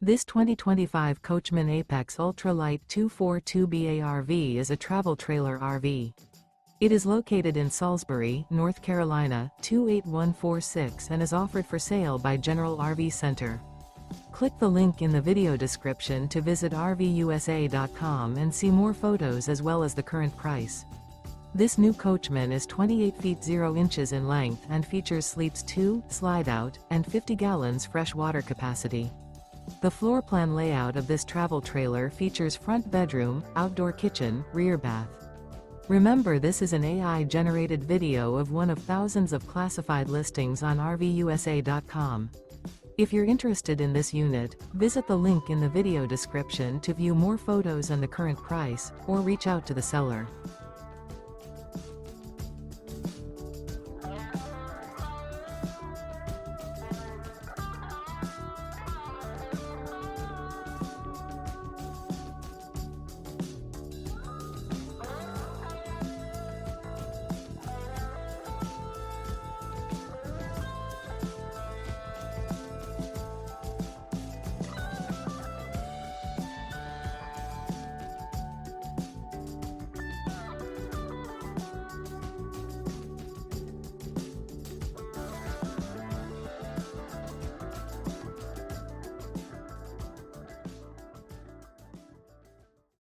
This 2025 Coachmen Apex Ultra-Lite 242BA RV is a travel trailer RV. It is located in Salisbury, North Carolina, 28146 and is offered for sale by General RV Center. Click the link in the video description to visit RVUSA.com and see more photos as well as the current price. This new Coachmen is 28 feet 0 inches in length and features sleeps 2, Slideout, and 50 gallons fresh water capacity. The floor plan layout of this travel trailer features front bedroom, outdoor kitchen, rear bath. Remember, this is an AI-generated video of one of thousands of classified listings on RVUSA.com. If you're interested in this unit, visit the link in the video description to view more photos and the current price, or reach out to the seller.